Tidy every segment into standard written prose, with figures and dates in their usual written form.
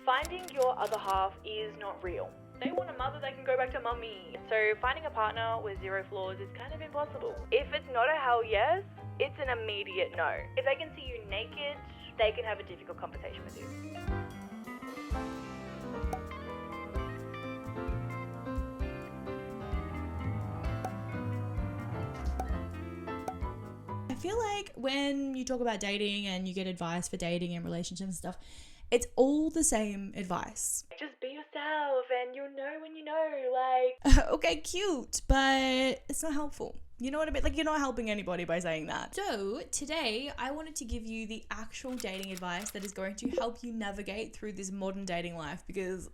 Finding your other half is not real. They want a mother that can go back to mummy. So finding a partner with 0 flaws is kind of impossible. If it's not a hell yes, it's an immediate no. If they can see you naked, they can have a difficult conversation with you. I feel like when you talk about dating and you get advice for dating and relationships and stuff, it's all the same advice. Just be yourself and you'll know when you know, like... Okay, cute, but it's not helpful. You know what I mean? Like, you're not helping anybody by saying that. So today I wanted to give you the actual dating advice that is going to help you navigate through this modern dating life, because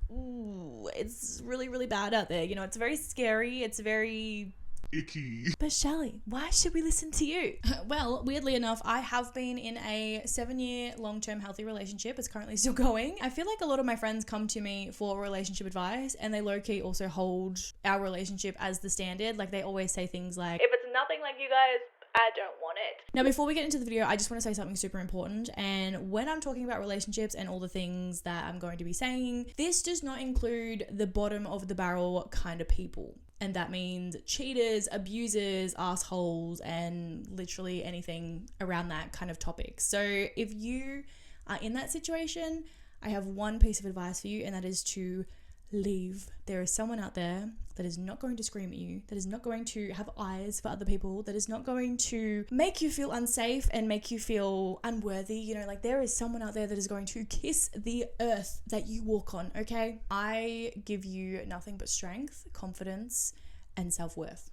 it's really, really bad out there. You know, it's very scary. It's very... icky. But Shelly, why should we listen to you? Well, weirdly enough, I have been in a 7-year long-term healthy relationship. It's currently still going. I feel like a lot of my friends come to me for relationship advice, and they low-key also hold our relationship as the standard. Like, they always say things like, if it's nothing like you guys, I don't want it. Now, before we get into the video, I just want to say something super important. And when I'm talking about relationships and all the things that I'm going to be saying, this does not include the bottom of the barrel kind of people. And that means cheaters, abusers, assholes, and literally anything around that kind of topic. So if you are in that situation, I have one piece of advice for you, and that is to leave. There is someone out there that is not going to scream at you, that is not going to have eyes for other people, that is not going to make you feel unsafe and make you feel unworthy. You know, like, there is someone out there that is going to kiss the earth that you walk on, okay? I give you nothing but strength, confidence, and self-worth.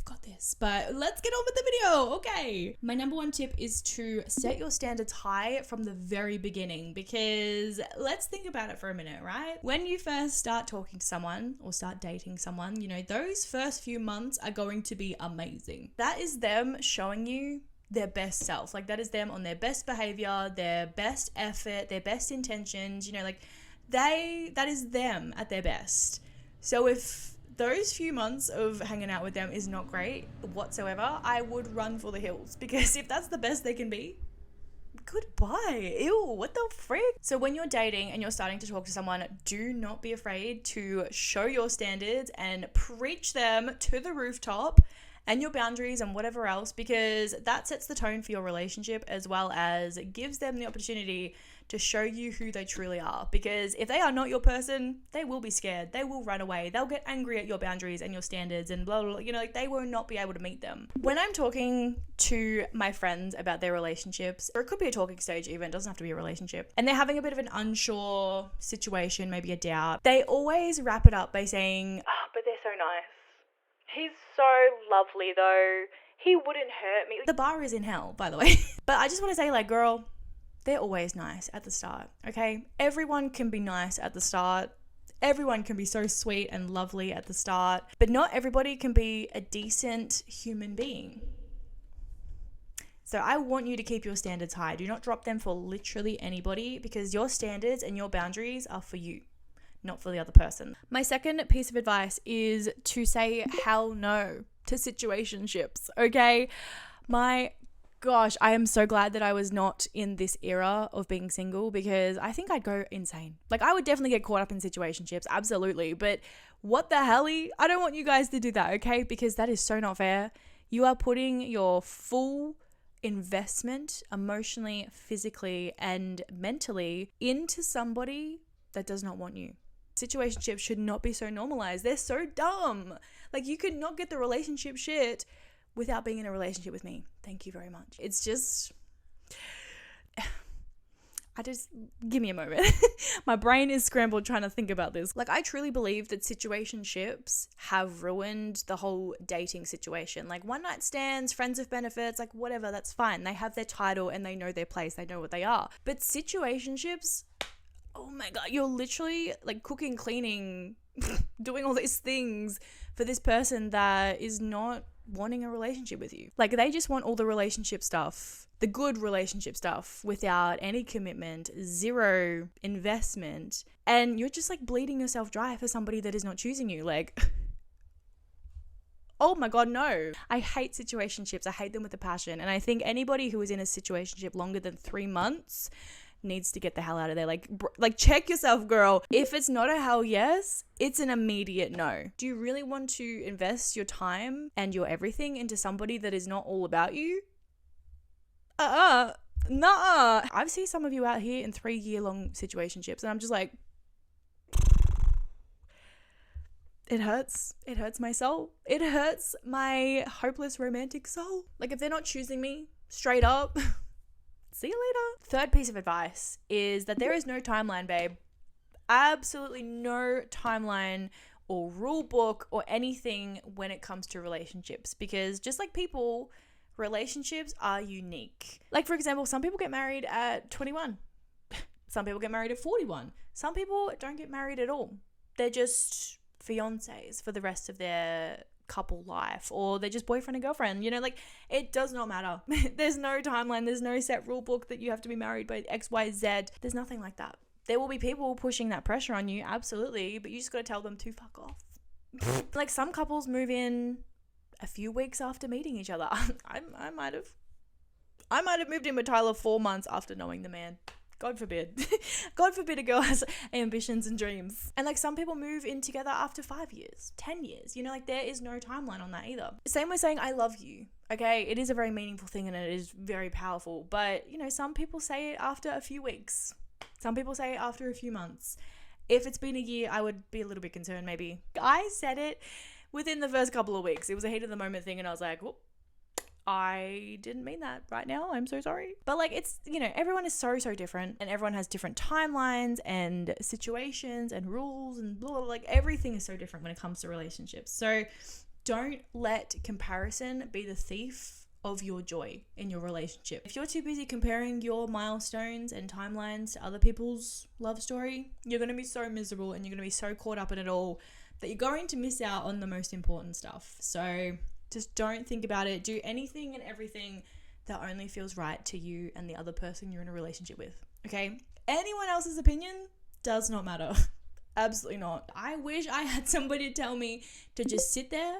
Got this, but let's get on with the video. Okay, my number one tip is to set your standards high from the very beginning, because let's think about it for a minute, right? When you first start talking to someone or start dating someone, you know, those first few months are going to be amazing. That is them showing you their best self. Like, that is them on their best behavior, their best effort, their best intentions, you know, like that is them at their best. So if those few months of hanging out with them is not great whatsoever, I would run for the hills, because if that's the best they can be, goodbye. Ew, what the frick? So when you're dating and you're starting to talk to someone, do not be afraid to show your standards and preach them to the rooftop, and your boundaries and whatever else, because that sets the tone for your relationship, as well as gives them the opportunity to show you who they truly are. Because if they are not your person, they will be scared. They will run away. They'll get angry at your boundaries and your standards and blah, blah, blah. You know, like, they will not be able to meet them. When I'm talking to my friends about their relationships, or it could be a talking stage even, it doesn't have to be a relationship, and they're having a bit of an unsure situation, maybe a doubt, they always wrap it up by saying, but they're so nice. He's so lovely though. He wouldn't hurt me. The bar is in hell, by the way. But I just want to say, like, girl, they're always nice at the start, okay? Everyone can be nice at the start. Everyone can be so sweet and lovely at the start, but not everybody can be a decent human being. So I want you to keep your standards high. Do not drop them for literally anybody, because your standards and your boundaries are for you, not for the other person. My second piece of advice is to say hell no to situationships, okay? My gosh, I am so glad that I was not in this era of being single, because I think I'd go insane. Like, I would definitely get caught up in situationships, absolutely. But what the hell-y? I don't want you guys to do that, okay? Because that is so not fair. You are putting your full investment emotionally, physically, and mentally into somebody that does not want you. Situationships should not be so normalized. They're so dumb. Like, you could not get the relationship shit without being in a relationship with me. Thank you very much. It's just, give me a moment. My brain is scrambled trying to think about this. Like, I truly believe that situationships have ruined the whole dating situation. Like, one night stands, friends with benefits, like, whatever, that's fine. They have their title and they know their place. They know what they are. But situationships, oh my God, you're literally like cooking, cleaning, doing all these things for this person that is not wanting a relationship with you. Like, they just want all the relationship stuff, the good relationship stuff, without any commitment, zero investment, and you're just like bleeding yourself dry for somebody that is not choosing you. Like, oh my God, no. I hate situationships. I hate them with a passion. And I think anybody who is in a situationship longer than 3 months needs to get the hell out of there. Like check yourself, girl. If it's not a hell yes, it's an immediate no. Do you really want to invest your time and your everything into somebody that is not all about you? Nuh-uh. I've seen some of you out here in 3-year-long situationships, and I'm just like, it hurts. It hurts my soul. It hurts my hopeless romantic soul. Like, if they're not choosing me straight up, see you later. Third piece of advice is that there is no timeline, babe. Absolutely no timeline or rule book or anything when it comes to relationships, because just like people, relationships are unique. Like, for example, some people get married at 21. Some people get married at 41. Some people don't get married at all. They're just fiancés for the rest of their couple life, or they're just boyfriend and girlfriend. You know, like, it does not matter. There's no timeline. There's no set rule book that you have to be married by XYZ. There's nothing like that. There will be people pushing that pressure on you, absolutely, but you just got to tell them to fuck off. Like, some couples move in a few weeks after meeting each other. I might have moved in with Tyler 4 months after knowing the man. God forbid. God forbid a girl has ambitions and dreams. And like, some people move in together after 5 years, 10 years. You know, like, there is no timeline on that either. Same with saying I love you. Okay, it is a very meaningful thing and it is very powerful. But, you know, some people say it after a few weeks. Some people say it after a few months. If it's been a year, I would be a little bit concerned maybe. I said it within the first couple of weeks. It was a heat of the moment thing, and I was like, whoop, I didn't mean that right now. I'm so sorry. But like, it's, you know, everyone is so different, and everyone has different timelines and situations and rules and blah, blah, blah. Like, everything is so different when it comes to relationships. So don't let comparison be the thief of your joy in your relationship. If you're too busy comparing your milestones and timelines to other people's love story, you're going to be so miserable, and you're going to be so caught up in it all that you're going to miss out on the most important stuff. So just don't think about it. Do anything and everything that only feels right to you and the other person you're in a relationship with. Okay? Anyone else's opinion does not matter. Absolutely not. I wish I had somebody to tell me to just sit there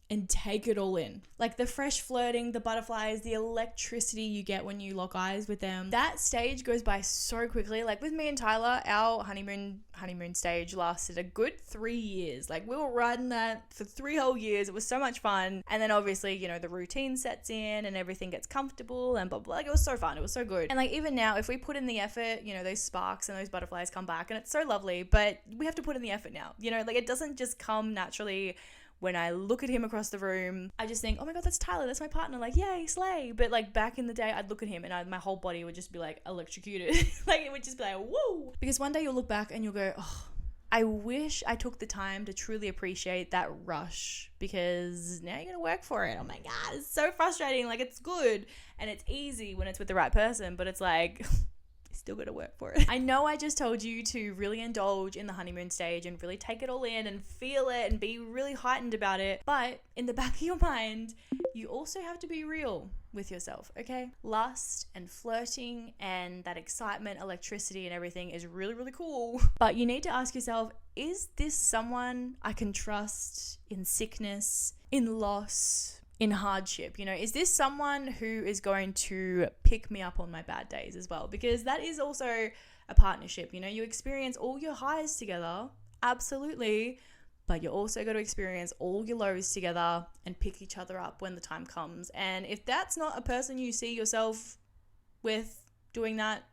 and take it all in. Like, the fresh flirting, the butterflies, the electricity you get when you lock eyes with them. That stage goes by so quickly. Like, with me and Tyler, our honeymoon stage lasted a good 3 years. Like, we were riding that for 3 whole years. It was so much fun. And then obviously, you know, the routine sets in and everything gets comfortable and blah, blah. Like, it was so fun. It was so good. And like, even now, if we put in the effort, you know, those sparks and those butterflies come back, and it's so lovely, but we have to put in the effort now. You know, like, it doesn't just come naturally. When I look at him across the room, I just think, oh my God, that's Tyler, that's my partner, like, yay, slay. But like, back in the day, I'd look at him and my whole body would just be like electrocuted. Like, it would just be like, whoa. Because one day you'll look back and you'll go, oh, I wish I took the time to truly appreciate that rush, because now you're gonna work for it. Oh my God, it's so frustrating. Like, it's good and it's easy when it's with the right person, but it's like, still gotta work for it. I know I just told you to really indulge in the honeymoon stage and really take it all in and feel it and be really heightened about it, but in the back of your mind, you also have to be real with yourself, okay? Lust and flirting and that excitement, electricity and everything is really, really cool, but you need to ask yourself, is this someone I can trust in sickness, in loss, in hardship? You know, is this someone who is going to pick me up on my bad days as well? Because that is also a partnership. You know, you experience all your highs together, absolutely, but you also got to experience all your lows together and pick each other up when the time comes. And if that's not a person you see yourself with doing that,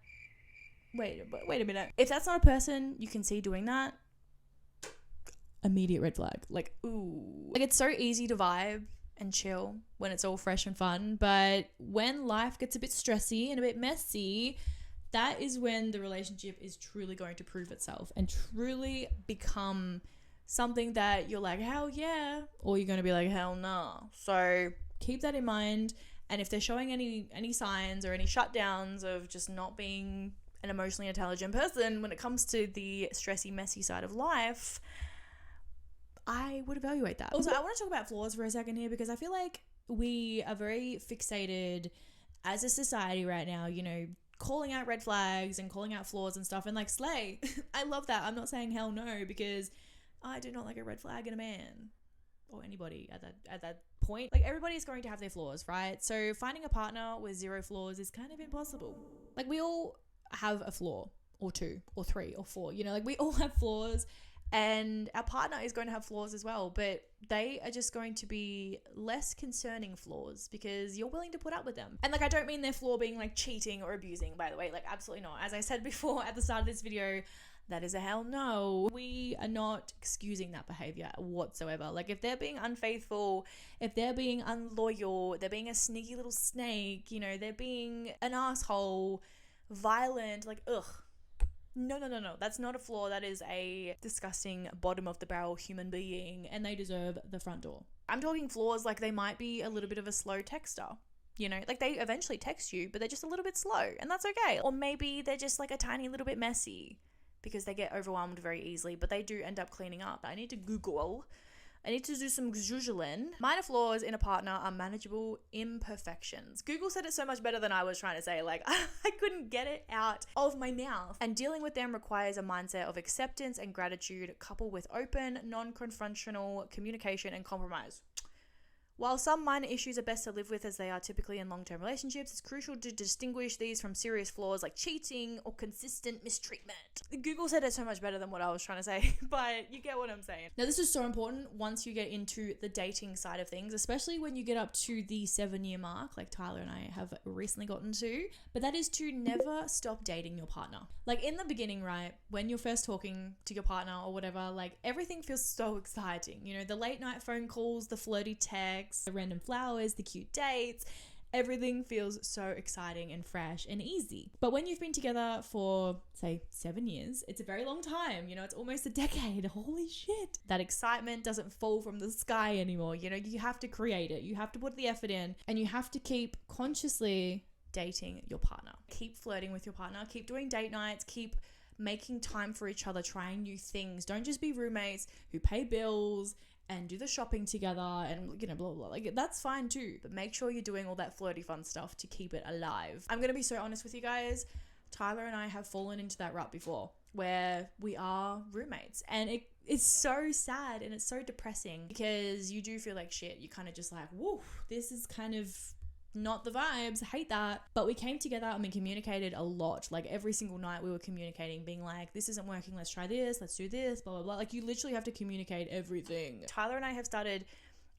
wait a minute. If that's not a person you can see doing that, immediate red flag. Like, ooh. Like, it's so easy to vibe and chill when it's all fresh and fun, but when life gets a bit stressy and a bit messy, that is when the relationship is truly going to prove itself and truly become something that you're like, hell yeah, or you're going to be like, hell no. So keep that in mind. And if they're showing any signs or any shutdowns of just not being an emotionally intelligent person when it comes to the stressy, messy side of life, I would evaluate that. Also, I want to talk about flaws for a second here, because I feel like we are very fixated as a society right now, you know, calling out red flags and calling out flaws and stuff, and like, slay. I love that. I'm not saying hell no, because I do not like a red flag in a man or anybody at that point. Like, everybody is going to have their flaws, right? So finding a partner with 0 flaws is kind of impossible. Like, we all have a flaw or two or three or four. You know, like we all have flaws, and our partner is going to have flaws as well, but they are just going to be less concerning flaws because you're willing to put up with them. And like, I don't mean their flaw being like cheating or abusing, by the way, like absolutely not. As I said before at the start of this video, that is a hell no. We are not excusing that behavior whatsoever. Like if they're being unfaithful, if they're being unloyal, they're being a sneaky little snake, you know, they're being an asshole, violent, like ugh. No. That's not a flaw. That is a disgusting bottom of the barrel human being, and they deserve the front door. I'm talking flaws like they might be a little bit of a slow texter. You know, like they eventually text you, but they're just a little bit slow, and that's okay. Or maybe they're just like a tiny little bit messy because they get overwhelmed very easily, but they do end up cleaning up. I need to do some Googling. Minor flaws in a partner are manageable imperfections. Google said it so much better than I was trying to say. Like, I couldn't get it out of my mouth. And dealing with them requires a mindset of acceptance and gratitude, coupled with open, non-confrontational communication and compromise. While some minor issues are best to live with as they are typically in long-term relationships, it's crucial to distinguish these from serious flaws like cheating or consistent mistreatment. Google said it so much better than what I was trying to say, but you get what I'm saying. Now, this is so important once you get into the dating side of things, especially when you get up to the 7-year mark, like Tyler and I have recently gotten to, but that is to never stop dating your partner. Like in the beginning, right, when you're first talking to your partner or whatever, like everything feels so exciting. You know, the late night phone calls, the flirty texts, the random flowers, the cute dates, everything feels so exciting and fresh and easy. But when you've been together for, say, 7 years, it's a very long time. You know, it's almost a decade. Holy shit. That excitement doesn't fall from the sky anymore. You know, you have to create it. You have to put the effort in, and you have to keep consciously dating your partner. Keep flirting with your partner. Keep doing date nights. Keep making time for each other, trying new things. Don't just be roommates who pay bills and do the shopping together and, you know, blah, blah, blah. Like, that's fine too. But make sure you're doing all that flirty fun stuff to keep it alive. I'm going to be so honest with you guys. Tyler and I have fallen into that rut before where we are roommates. And it's so sad and it's so depressing because you do feel like shit. You kind of just like, woo, this is kind of not the vibes. I hate that. But we came together and we communicated a lot. Like every single night we were communicating, being like, this isn't working, let's try this, let's do this, blah, blah, blah. Like you literally have to communicate everything. Tyler and I have started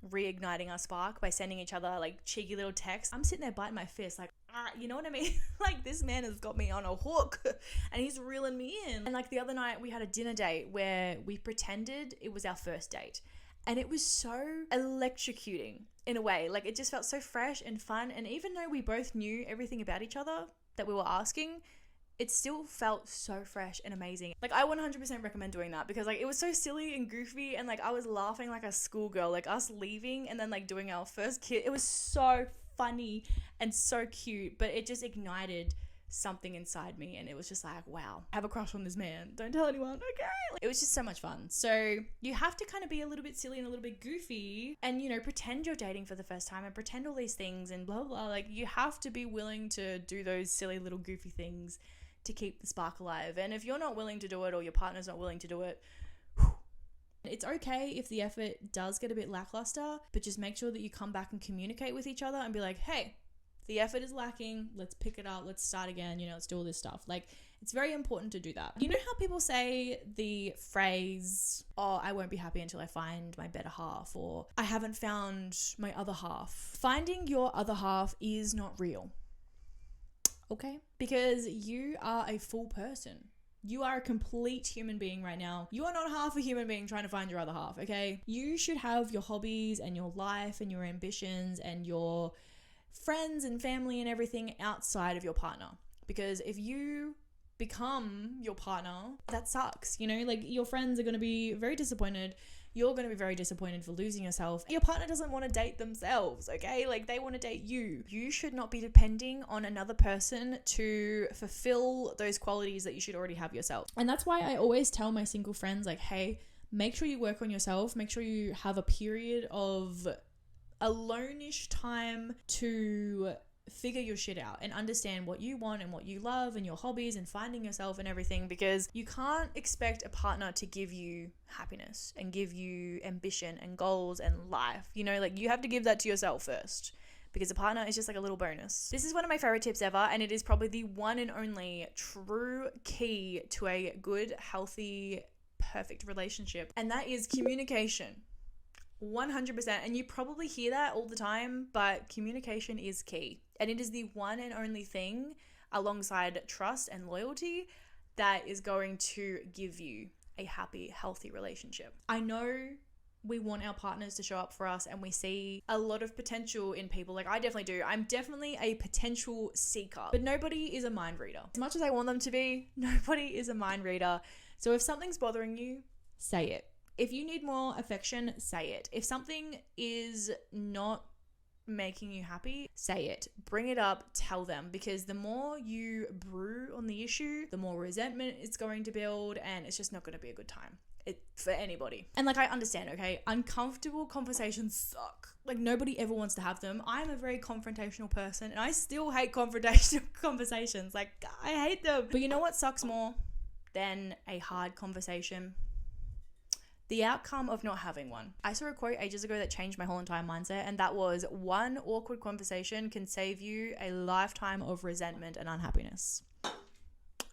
reigniting our spark by sending each other like cheeky little texts. I'm sitting there biting my fist like, you know what I mean? Like this man has got me on a hook and he's reeling me in. And like the other night we had a dinner date where we pretended it was our first date. And it was so electrocuting in a way. Like it just felt so fresh and fun. And even though we both knew everything about each other that we were asking, it still felt so fresh and amazing. Like I 100% recommend doing that because like it was so silly and goofy and like I was laughing like a schoolgirl, like us leaving and then like doing our first kiss. It was so funny and so cute, but it just ignited something inside me and it was just like, wow, I have a crush on this man. Don't tell anyone, okay? Like, it was just so much fun. So you have to kind of be a little bit silly and a little bit goofy and, you know, pretend you're dating for the first time and pretend all these things and blah, blah. Like you have to be willing to do those silly little goofy things to keep the spark alive. And if you're not willing to do it or your partner's not willing to do it, it's okay if the effort does get a bit lackluster, but just make sure that you come back and communicate with each other and be like, hey, the effort is lacking. Let's pick it up. Let's start again. You know, let's do all this stuff. Like, it's very important to do that. You know how people say the phrase, oh, I won't be happy until I find my better half, or I haven't found my other half. Finding your other half is not real. Okay? Because you are a full person. You are a complete human being right now. You are not half a human being trying to find your other half, okay? You should have your hobbies and your life and your ambitions and your friends and family and everything outside of your partner, because if you become your partner, that sucks. You know, like your friends are going to be very disappointed. You're going to be very disappointed for losing yourself. Your partner doesn't want to date themselves, okay? Like they want to date you. You should not be depending on another person to fulfill those qualities that you should already have yourself. And that's why I always tell my single friends, like, hey, make sure you work on yourself. Make sure you have a period of alone-ish time to figure your shit out and understand what you want and what you love and your hobbies and finding yourself and everything, because you can't expect a partner to give you happiness and give you ambition and goals and life. You know, like you have to give that to yourself first because a partner is just like a little bonus. This is one of my favorite tips ever, and it is probably the one and only true key to a good, healthy, perfect relationship, and that is communication. 100%. And you probably hear that all the time, but communication is key, and it is the one and only thing alongside trust and loyalty that is going to give you a happy, healthy relationship. I know we want our partners to show up for us, and we see a lot of potential in people. Like, I definitely do. I'm definitely a potential seeker, but nobody is a mind reader. As much as I want them to be, nobody is a mind reader. So if something's bothering you, say it. If you need more affection, say it. If something is not making you happy, say it. Bring it up, tell them, because the more you brew on the issue, the more resentment it's going to build, and it's just not going to be a good time for anybody. And like, I understand, okay, uncomfortable conversations suck. Like, nobody ever wants to have them. I'm a very confrontational person, and I still hate confrontational conversations. Like, I hate them. But you know what sucks more than a hard conversation? The outcome of not having one. I saw a quote ages ago that changed my whole entire mindset, and that was, one awkward conversation can save you a lifetime of resentment and unhappiness.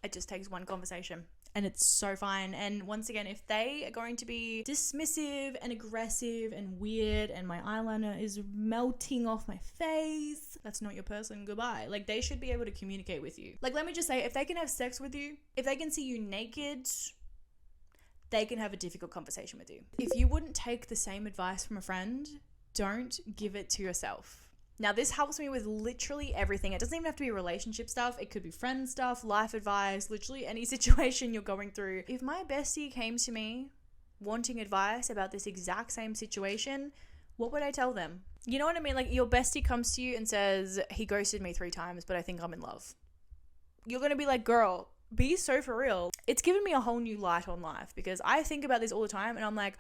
It just takes one conversation, and it's so fine. And once again, if they are going to be dismissive and aggressive and weird, and my eyeliner is melting off my face, that's not your person. Goodbye. Like, they should be able to communicate with you. Like, let me just say, if they can have sex with you, if they can see you naked, they can have a difficult conversation with you. If you wouldn't take the same advice from a friend, don't give it to yourself. Now, this helps me with literally everything. It doesn't even have to be relationship stuff. It could be friend stuff, life advice, literally any situation you're going through. If my bestie came to me wanting advice about this exact same situation, what would I tell them? You know what I mean? Like, your bestie comes to you and says, he ghosted me 3 times, but I think I'm in love. You're going to be like, girl, be so for real. It's given me a whole new light on life, because I think about this all the time and I'm like,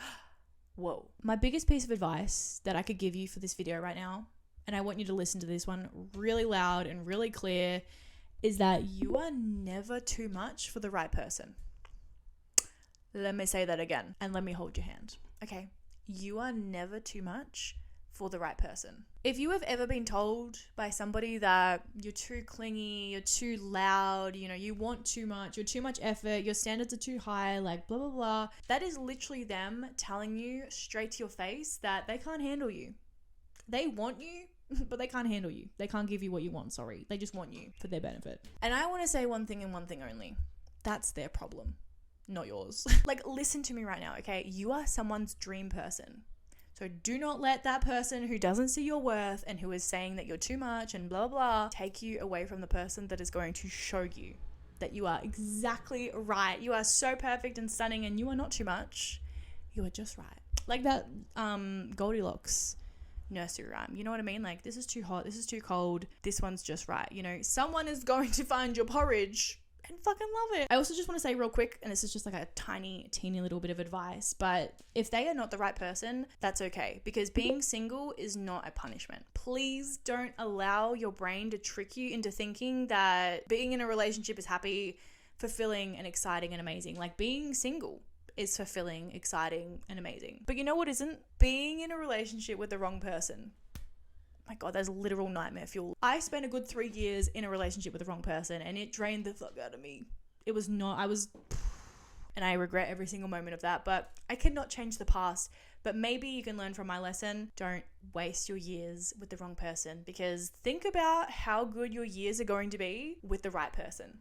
whoa. My biggest piece of advice that I could give you for this video right now, and I want you to listen to this one really loud and really clear, is that you are never too much for the right person. Let me say that again, and let me hold your hand. Okay. You are never too much for the right person. If you have ever been told by somebody that you're too clingy, you're too loud, you know, you want too much, you're too much effort, your standards are too high, like blah, blah, blah, that is literally them telling you straight to your face that they can't handle you. They want you, but they can't handle you. They can't give you what you want, sorry. They just want you for their benefit. And I want to say one thing and one thing only. That's their problem, not yours. Like, listen to me right now, okay? You are someone's dream person. So do not let that person who doesn't see your worth and who is saying that you're too much and blah, blah, take you away from the person that is going to show you that you are exactly right. You are so perfect and stunning, and you are not too much. You are just right. Like that Goldilocks nursery rhyme. You know what I mean? Like, this is too hot. This is too cold. This one's just right. You know, someone is going to find your porridge and fucking love it. I also just want to say real quick, and this is just like a teeny little bit of advice, but if they are not the right person, that's okay, because being single is not a punishment. Please don't allow your brain to trick you into thinking that being in a relationship is happy, fulfilling, and exciting and amazing. Like, being single is fulfilling, exciting, and amazing. But you know what isn't? Being in a relationship with the wrong person. My God, that's literal nightmare fuel. I spent a good 3 years in a relationship with the wrong person, and it drained the fuck out of me. It was not, and I regret every single moment of that, but I cannot change the past. But maybe you can learn from my lesson. Don't waste your years with the wrong person, because think about how good your years are going to be with the right person.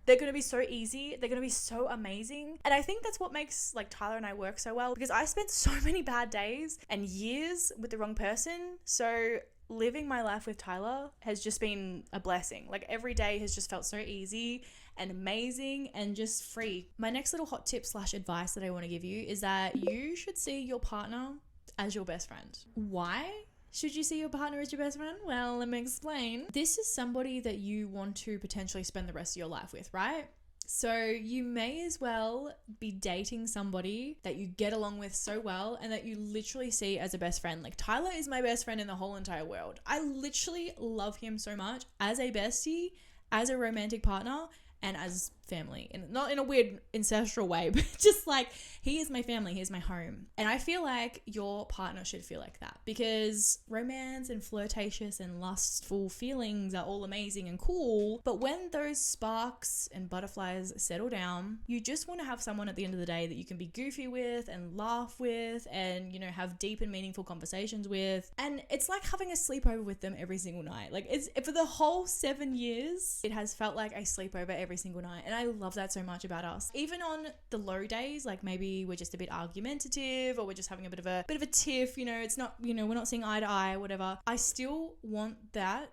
They're going to be so easy. They're going to be so amazing. And I think that's what makes like Tyler and I work so well, because I spent so many bad days and years with the wrong person. So living my life with Tyler has just been a blessing. Like, every day has just felt so easy and amazing and just free. My next little hot tip / advice that I want to give you is that you should see your partner as your best friend. Why should you see your partner as your best friend? Well, let me explain. This is somebody that you want to potentially spend the rest of your life with, right? So you may as well be dating somebody that you get along with so well and that you literally see as a best friend. Like, Tyler is my best friend in the whole entire world. I literally love him so much as a bestie, as a romantic partner, and as family, and not in a weird ancestral way, but just like, he is my family, he is my home. And I feel like your partner should feel like that, because romance and flirtatious and lustful feelings are all amazing and cool, but when those sparks and butterflies settle down, you just want to have someone at the end of the day that you can be goofy with and laugh with and, you know, have deep and meaningful conversations with. And it's like having a sleepover with them every single night. Like, it's for the whole 7 years, it has felt like a sleepover every single night, and I love that so much about us. Even on the low days, like maybe we're just a bit argumentative, or we're just having a bit of a tiff, you know, it's not, you know, we're not seeing eye to eye, whatever. I still want that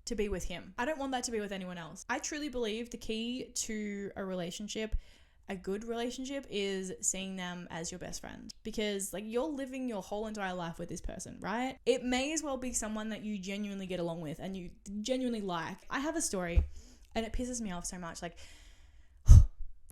to be with him. I don't want that to be with anyone else. I truly believe the key to a relationship, a good relationship, is seeing them as your best friend, because like, you're living your whole entire life with this person, right? It may as well be someone that you genuinely get along with and you genuinely like. I have a story and it pisses me off so much. Like,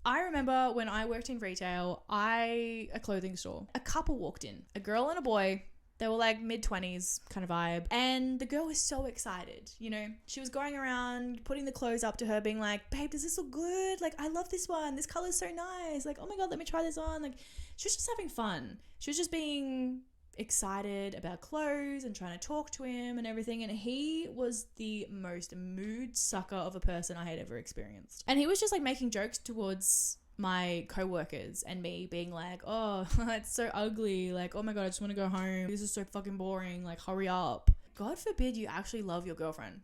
I remember when I worked in retail, a clothing store, a couple walked in, a girl and a boy. They were like mid-20s kind of vibe. And the girl was so excited, you know. She was going around, putting the clothes up to her, being like, babe, does this look good? Like, I love this one. This color's so nice. Like, oh my God, let me try this on. Like, she was just having fun. She was just being excited about clothes and trying to talk to him and everything. And he was the most mood sucker of a person I had ever experienced. And he was just like making jokes towards my co-workers and me, being like, oh, it's so ugly, like, oh my God, I just want to go home, this is so fucking boring, like, hurry up. God forbid you actually love your girlfriend.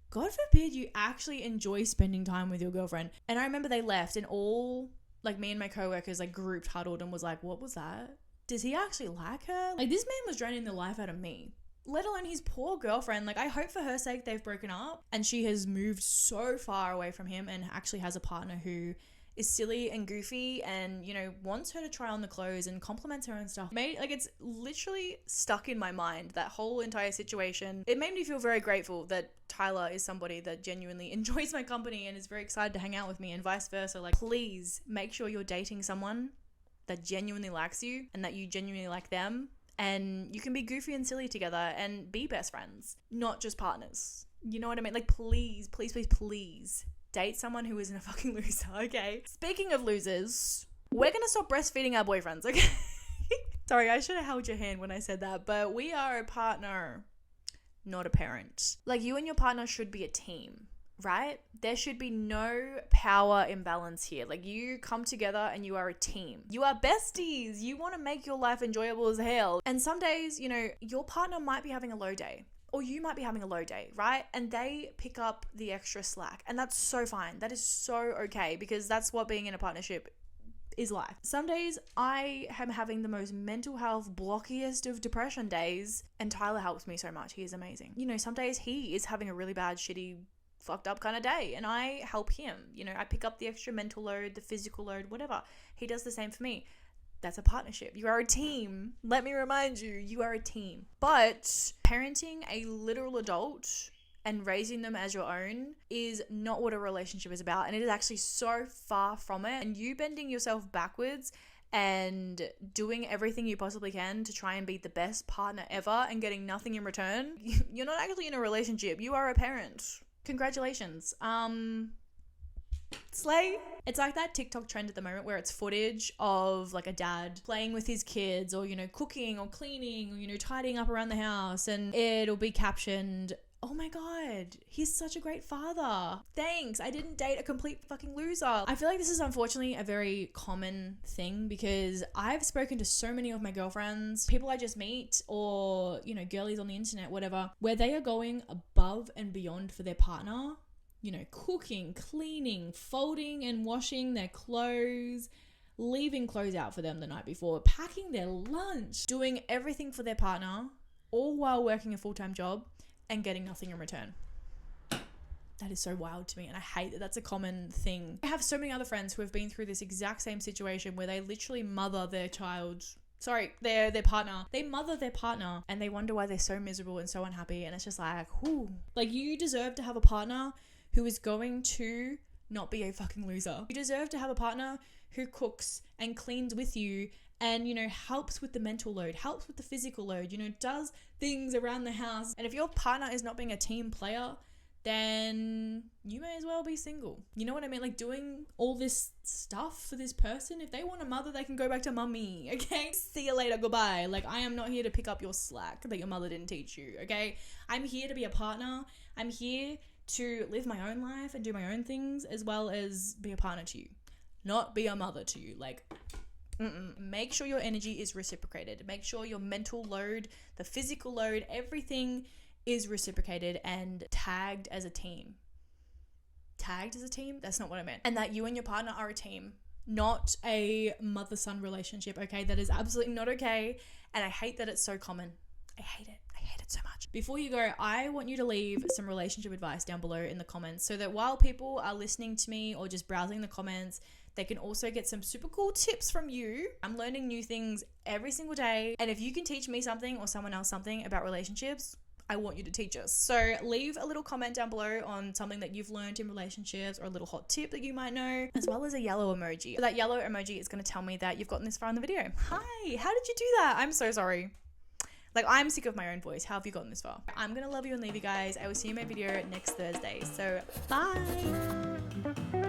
God forbid you actually enjoy spending time with your girlfriend. And I remember they left, and all, like, me and my co-workers like grouped huddled and was like, what was that? Does he actually like her? Like, this man was draining the life out of me, let alone his poor girlfriend. Like, I hope for her sake they've broken up and she has moved so far away from him and actually has a partner who is silly and goofy and, you know, wants her to try on the clothes and compliments her and stuff. It's literally stuck in my mind, that whole entire situation. It made me feel very grateful that Tyler is somebody that genuinely enjoys my company and is very excited to hang out with me, and vice versa. Like, please make sure you're dating someone that genuinely likes you and that you genuinely like them, and you can be goofy and silly together and be best friends, not just partners. You know what I mean? Like, please, please, please, please date someone who isn't a fucking loser, okay? Speaking of losers, we're gonna stop breastfeeding our boyfriends, okay? Sorry, I should have held your hand when I said that, but we are a partner, not a parent. Like, you and your partner should be a team, right? There should be no power imbalance here. Like, you come together and you are a team. You are besties. You want to make your life enjoyable as hell. And some days, you know, your partner might be having a low day, or you might be having a low day, right? And they pick up the extra slack. And that's so fine. That is so okay, because that's what being in a partnership is like. Some days I am having the most mental health blockiest of depression days, and Tyler helps me so much. He is amazing. You know, some days he is having a really bad, shitty, fucked up kind of day, and I help him. You know, I pick up the extra mental load, the physical load, whatever. He does the same for me. That's a partnership. You are a team. Let me remind you, you are a team. But parenting a literal adult and raising them as your own is not what a relationship is about. And it is actually so far from it. And you bending yourself backwards and doing everything you possibly can to try and be the best partner ever and getting nothing in return, you're not actually in a relationship. You are a parent. Congratulations. Slay. It's like that TikTok trend at the moment where it's footage of like a dad playing with his kids, or, you know, cooking or cleaning, or, you know, tidying up around the house, and it'll be captioned, oh my God, he's such a great father. Thanks. I didn't date a complete fucking loser. I feel like this is unfortunately a very common thing, because I've spoken to so many of my girlfriends, people I just meet, or, you know, girlies on the internet, whatever, where they are going above and beyond for their partner. You know, cooking, cleaning, folding and washing their clothes, leaving clothes out for them the night before, packing their lunch, doing everything for their partner, all while working a full-time job and getting nothing in return. That is so wild to me, and I hate that that's a common thing. I have so many other friends who have been through this exact same situation where they literally mother their child. Sorry, their partner. They mother their partner and they wonder why they're so miserable and so unhappy, and it's just like, whoo. Like, you deserve to have a partner who is going to not be a fucking loser. You deserve to have a partner who cooks and cleans with you and, you know, helps with the mental load, helps with the physical load, you know, does things around the house. And if your partner is not being a team player, then you may as well be single. You know what I mean? Like, doing all this stuff for this person, if they want a mother, they can go back to mummy, okay? See you later, goodbye. Like, I am not here to pick up your slack that your mother didn't teach you, okay? I'm here to be a partner. I'm here to live my own life and do my own things, as well as be a partner to you, not be a mother to you. Like, make sure your energy is reciprocated. Make sure your mental load, the physical load, everything is reciprocated and tagged as a team. Tagged as a team? That's not what I meant. And that you and your partner are a team, not a mother-son relationship, okay? That is absolutely not okay. And I hate that it's so common. I hate it. I hate it so much. Before you go, I want you to leave some relationship advice down below in the comments, so that while people are listening to me or just browsing the comments, they can also get some super cool tips from you. I'm learning new things every single day. And if you can teach me something or someone else something about relationships, I want you to teach us. So leave a little comment down below on something that you've learned in relationships, or a little hot tip that you might know, as well as a yellow emoji. So that yellow emoji is going to tell me that you've gotten this far in the video. Hi, how did you do that? I'm so sorry. Like, I'm sick of my own voice. How have you gotten this far? I'm going to love you and leave you guys. I will see you in my video next Thursday. So bye.